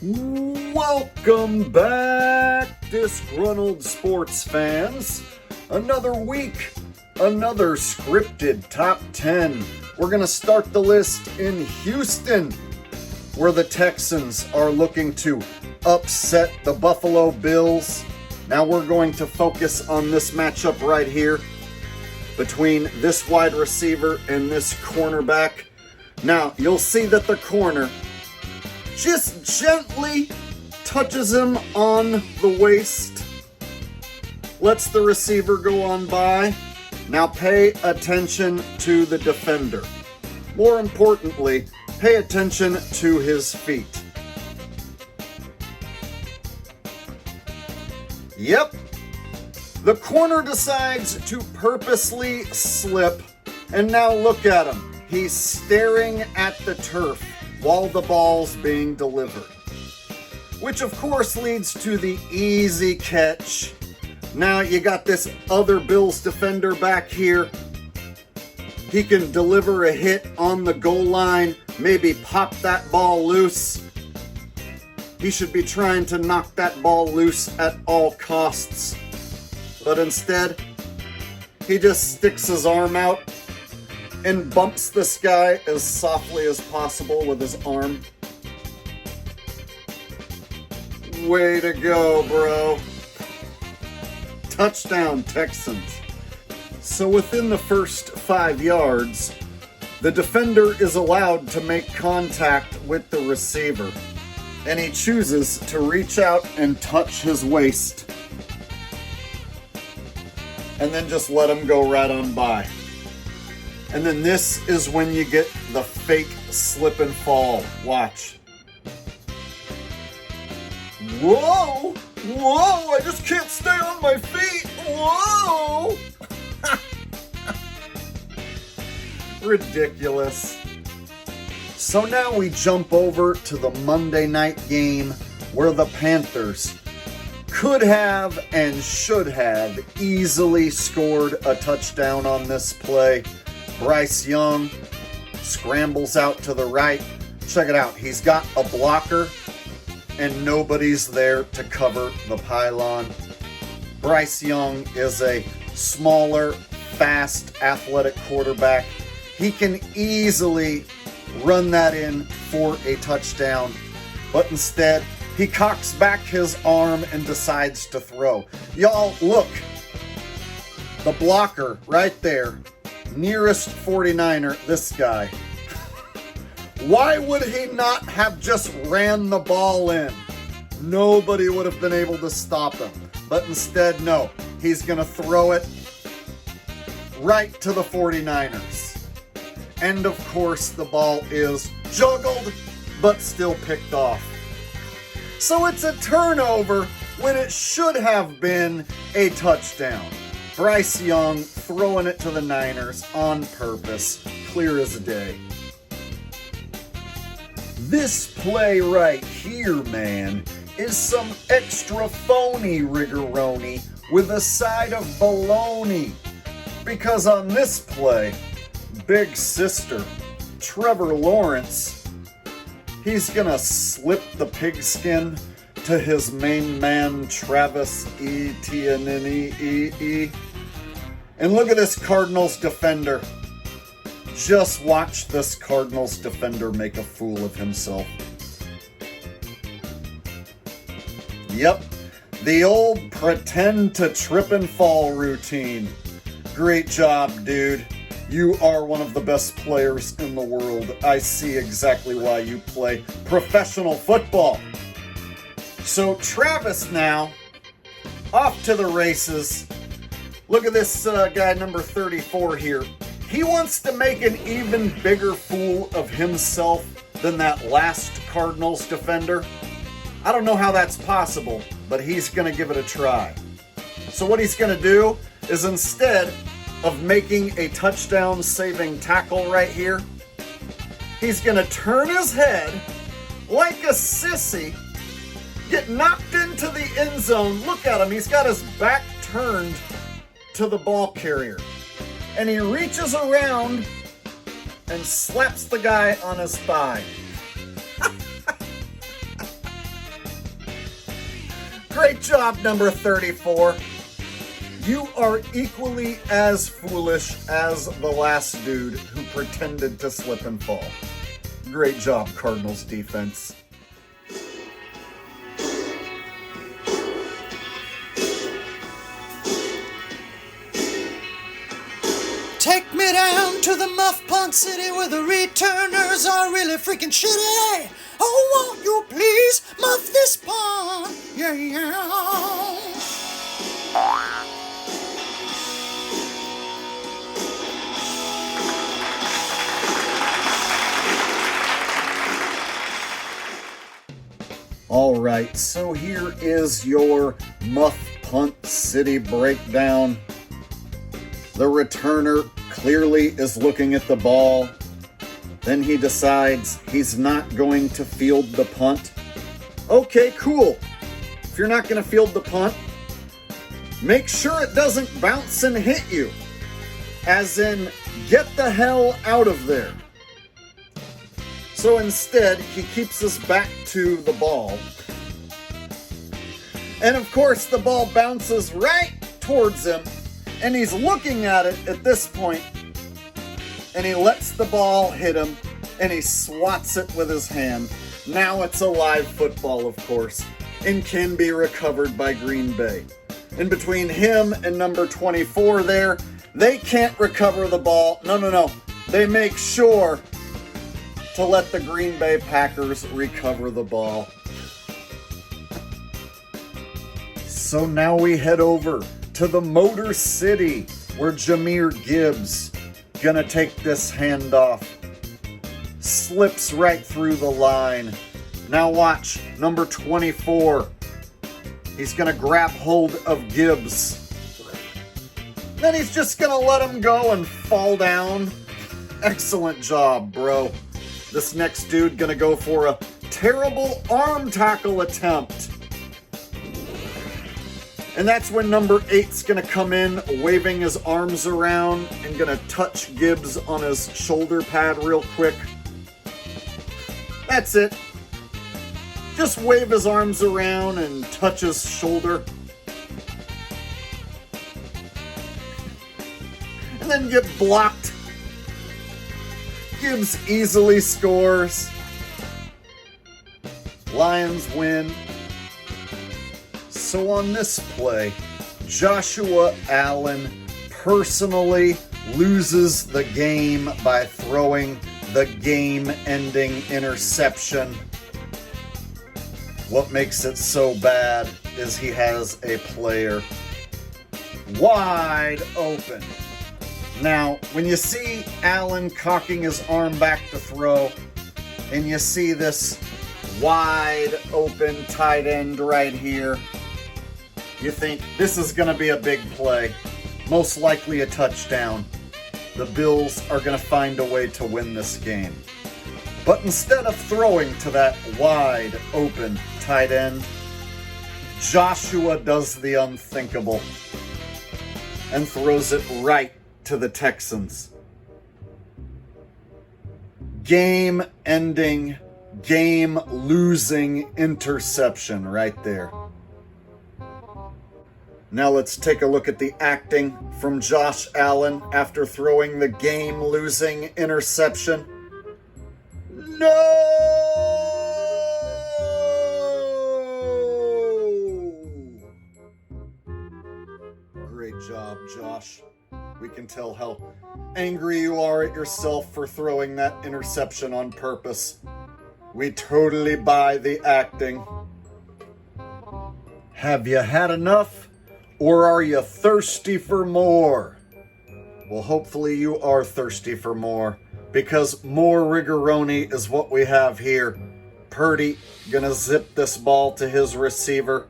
Welcome back, disgruntled sports fans. Another week, another scripted top 10. We're going to start the list in Houston, where the Texans are looking to upset the Buffalo Bills. Now we're going to focus on this matchup right here between this wide receiver and this cornerback. Now, you'll see that the corner just gently touches him on the waist, lets the receiver go on by. Now pay attention to the defender. More importantly, pay attention to his feet. Yep, the corner decides to purposely slip, and now look at him. He's staring at the turf while the ball's being delivered, which of course leads to the easy catch. Now you got this other Bills defender back here. He can deliver a hit on the goal line, maybe pop that ball loose. He should be trying to knock that ball loose at all costs, but instead he just sticks his arm out and bumps this guy as softly as possible with his arm. Way to go, bro. Touchdown, Texans. So within the first 5 yards, the defender is allowed to make contact with the receiver, and he chooses to reach out and touch his waist, and then just let him go right on by. And then this is when you get the fake slip and fall. Watch. Whoa! Whoa! I just can't stay on my feet! Whoa! Ridiculous. So now we jump over to the Monday night game where the Panthers could have and should have easily scored a touchdown on this play. Bryce Young scrambles out to the right. Check it out. He's got a blocker and nobody's there to cover the pylon. Bryce Young is a smaller, fast, athletic quarterback. He can easily run that in for a touchdown, but instead he cocks back his arm and decides to throw. Y'all, look. The blocker right there. Nearest 49er, this guy. Why would he not have just ran the ball in? Nobody would have been able to stop him. But instead, no. He's going to throw it right to the 49ers. And of course, the ball is juggled, but still picked off. So it's a turnover when it should have been a touchdown. Bryce Young throwing it to the Niners on purpose, clear as day. This play right here, man, is some extra phony rigoroni with a side of bologna. Because on this play, Big Sister, Trevor Lawrence, he's gonna slip the pigskin to his main man, Travis Etienne. And look at this Cardinals defender. Just watch this Cardinals defender make a fool of himself. Yep, the old pretend to trip and fall routine. Great job, dude. You are one of the best players in the world. I see exactly why you play professional football. So Travis now, off to the races. Look at this guy, number 34 here. He wants to make an even bigger fool of himself than that last Cardinals defender. I don't know how that's possible, but he's going to give it a try. So what he's going to do is, instead of making a touchdown-saving tackle right here, he's going to turn his head like a sissy, get knocked into the end zone. Look at him. He's got his back turned to the ball carrier. And he reaches around and slaps the guy on his thigh. Great job, number 34. You are equally as foolish as the last dude who pretended to slip and fall. Great job, Cardinals defense. Take me down to the Muff Punt City where the returners are really freaking shitty. Oh, won't you please muff this punt? Yeah, yeah. All right, so here is your Muff Punt City breakdown. The returner clearly is looking at the ball. Then he decides he's not going to field the punt. Okay, cool. If you're not going to field the punt, make sure it doesn't bounce and hit you. As in, get the hell out of there. So instead, he keeps his back to the ball. And of course, the ball bounces right towards him. And he's looking at it at this point, and he lets the ball hit him, and he swats it with his hand. Now it's a live football, of course, and can be recovered by Green Bay. And between him and number 24 there, they can't recover the ball. No. They make sure to let the Green Bay Packers recover the ball. So now we head over to the Motor City, where Jahmyr Gibbs gonna take this handoff. Slips right through the line. Now watch, number 24. He's gonna grab hold of Gibbs. Then he's just gonna let him go and fall down. Excellent job, bro. This next dude gonna go for a terrible arm tackle attempt. And that's when number 8's going to come in, waving his arms around and going to touch Gibbs on his shoulder pad real quick. That's it. Just wave his arms around and touch his shoulder. And then get blocked. Gibbs easily scores. Lions win. So on this play, Joshua Allen personally loses the game by throwing the game-ending interception. What makes it so bad is he has a player wide open. Now, when you see Allen cocking his arm back to throw, and you see this wide open tight end right here, you think this is going to be a big play, most likely a touchdown. The Bills are going to find a way to win this game. But instead of throwing to that wide open tight end, Joshua does the unthinkable and throws it right to the Texans. Game-ending, game-losing interception right there. Now let's take a look at the acting from Josh Allen after throwing the game-losing interception. No! Great job, Josh. We can tell how angry you are at yourself for throwing that interception on purpose. We totally buy the acting. Have you had enough? Or are you thirsty for more? Well, hopefully you are thirsty for more, because more Rigoroni is what we have here. Purdy gonna zip this ball to his receiver,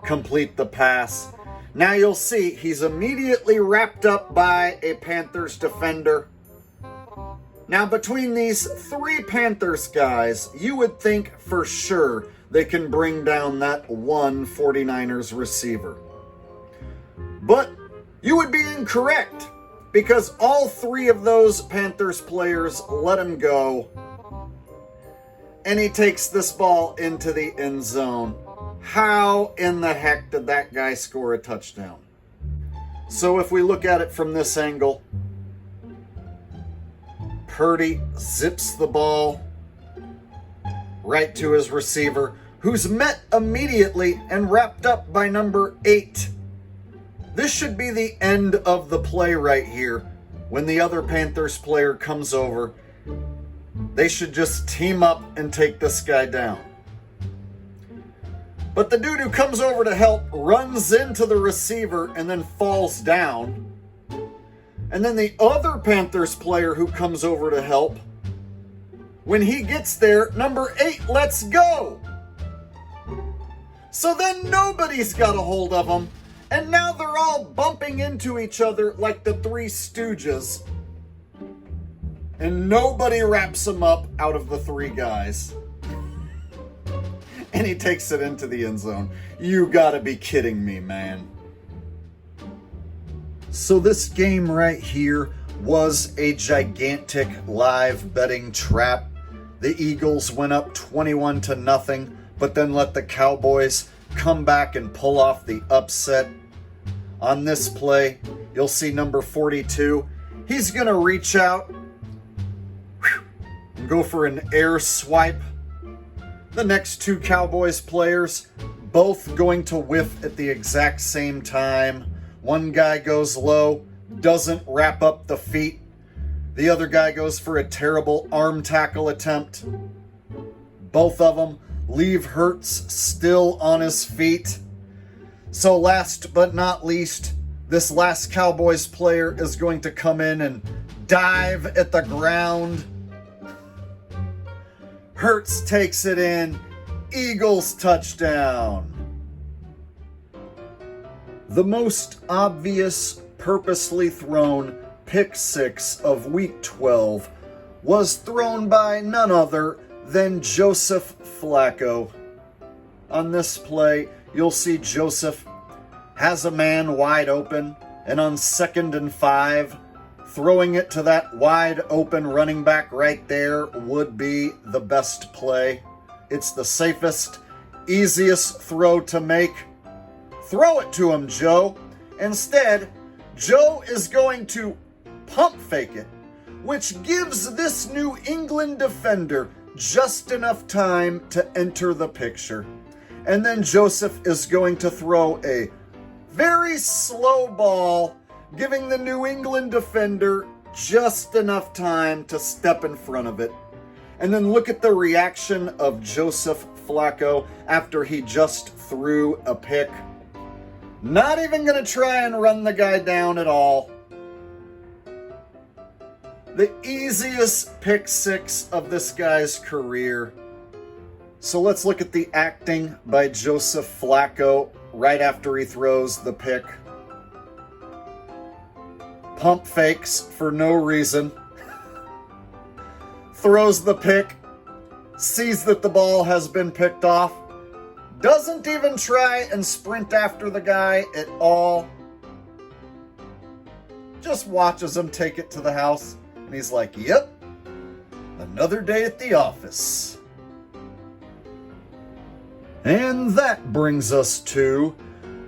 complete the pass. Now you'll see he's immediately wrapped up by a Panthers defender. Now between these three Panthers guys, you would think for sure they can bring down that one 49ers receiver. But you would be incorrect, because all three of those Panthers players let him go, and he takes this ball into the end zone. How in the heck did that guy score a touchdown? So if we look at it from this angle, Purdy zips the ball right to his receiver, who's met immediately and wrapped up by number 8. This should be the end of the play right here. When the other Panthers player comes over, they should just team up and take this guy down. But the dude who comes over to help runs into the receiver and then falls down. And then the other Panthers player who comes over to help, when he gets there, number 8 lets go. So then nobody's got a hold of him. And now they're all bumping into each other like the Three Stooges. And nobody wraps him up out of the 3 guys. And he takes it into the end zone. You gotta be kidding me, man. So this game right here was a gigantic live betting trap. The Eagles went up 21-0, but then let the Cowboys come back and pull off the upset. On this play, you'll see number 42. He's going to reach out and go for an air swipe. The next 2 Cowboys players, both going to whiff at the exact same time. One guy goes low, doesn't wrap up the feet. The other guy goes for a terrible arm tackle attempt. Both of them leave Hurts still on his feet. So last but not least, this last Cowboys player is going to come in and dive at the ground. Hurts takes it in. Eagles touchdown. The most obvious, purposely thrown pick 6 of Week 12 was thrown by none other than Joseph Flacco. On this play, you'll see Joseph has a man wide open, and on 2nd and 5, throwing it to that wide open running back right there would be the best play. It's the safest, easiest throw to make. Throw it to him, Joe. Instead, Joe is going to pump fake it, which gives this New England defender just enough time to enter the picture. And then Joseph is going to throw a very slow ball, giving the New England defender just enough time to step in front of it. And then look at the reaction of Joseph Flacco after he just threw a pick. Not even going to try and run the guy down at all. The easiest pick 6 of this guy's career. So let's look at the acting by Joseph Flacco right after he throws the pick. Pump fakes for no reason. Throws the pick. Sees that the ball has been picked off. Doesn't even try and sprint after the guy at all. Just watches him take it to the house. And he's like, yep, another day at the office. And that brings us to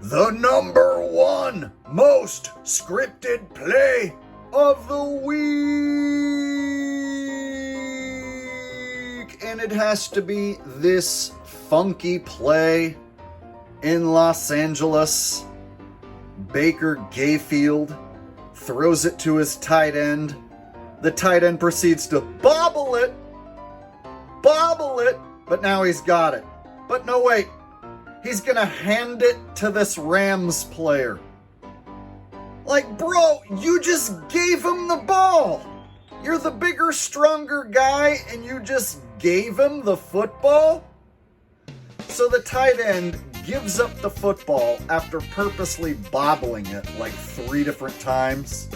the number 1 most scripted play of the week. And it has to be this funky play in Los Angeles. Baker Mayfield throws it to his tight end. The tight end proceeds to bobble it, but now he's got it. But no, wait, he's gonna hand it to this Rams player. Like, bro, you just gave him the ball. You're the bigger, stronger guy, and you just gave him the football? So the tight end gives up the football after purposely bobbling it like 3 different times.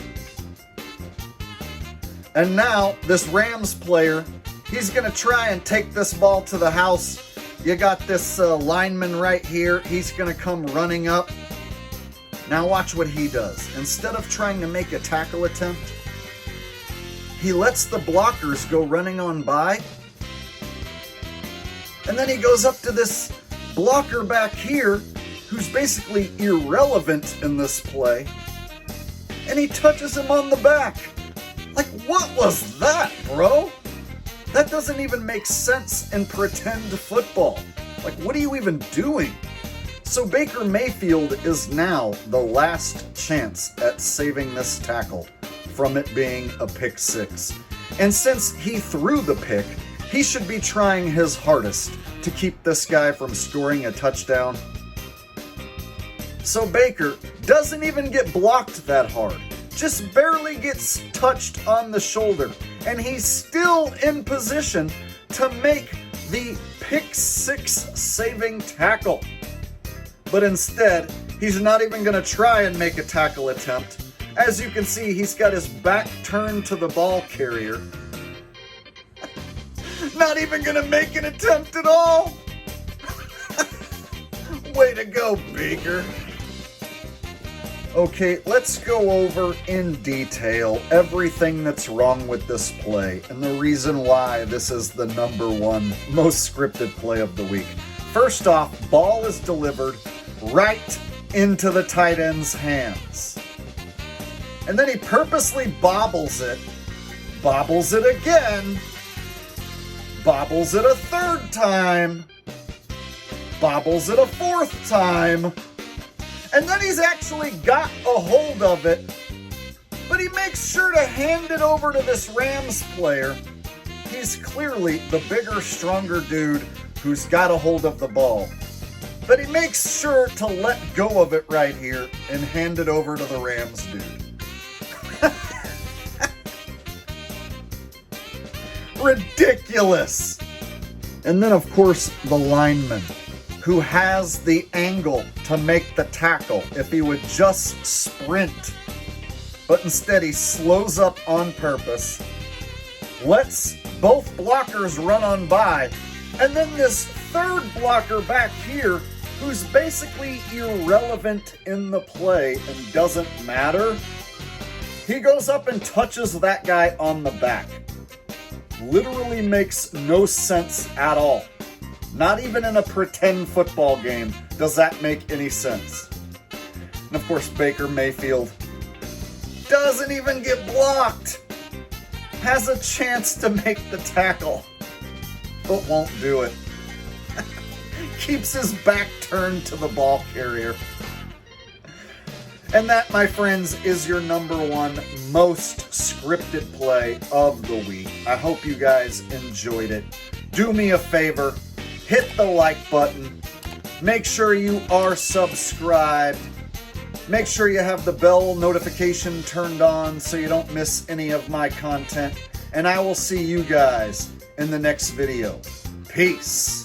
And now, this Rams player, he's going to try and take this ball to the house. You got this lineman right here. He's going to come running up. Now watch what he does. Instead of trying to make a tackle attempt, he lets the blockers go running on by. And then he goes up to this blocker back here who's basically irrelevant in this play, and he touches him on the back. Like, what was that, bro? That doesn't even make sense in pretend football. Like, what are you even doing? So Baker Mayfield is now the last chance at saving this tackle from it being a pick six. And since he threw the pick, he should be trying his hardest to keep this guy from scoring a touchdown. So Baker doesn't even get blocked that hard, just barely gets touched on the shoulder, and he's still in position to make the pick six saving tackle. But instead, he's not even going to try and make a tackle attempt. As you can see, he's got his back turned to the ball carrier. Not even going to make an attempt at all. Way to go, Baker. Okay, let's go over in detail everything that's wrong with this play and the reason why this is the number one most scripted play of the week. First off, ball is delivered right into the tight end's hands. And then he purposely bobbles it again, bobbles it a third time, bobbles it a fourth time, and then he's actually got a hold of it, but he makes sure to hand it over to this Rams player. He's clearly the bigger, stronger dude who's got a hold of the ball. But he makes sure to let go of it right here and hand it over to the Rams dude. Ridiculous! And then, of course, the lineman, who has the angle to make the tackle if he would just sprint. But instead he slows up on purpose, lets both blockers run on by, and then this third blocker back here, who's basically irrelevant in the play and doesn't matter, he goes up and touches that guy on the back. Literally makes no sense at all. Not even in a pretend football game does that make any sense. And of course, Baker Mayfield doesn't even get blocked. Has a chance to make the tackle, but won't do it. Keeps his back turned to the ball carrier. And that, my friends, is your number one most scripted play of the week. I hope you guys enjoyed it. Do me a favor, hit the like button. Make sure you are subscribed. Make sure you have the bell notification turned on so you don't miss any of my content. And I will see you guys in the next video. Peace.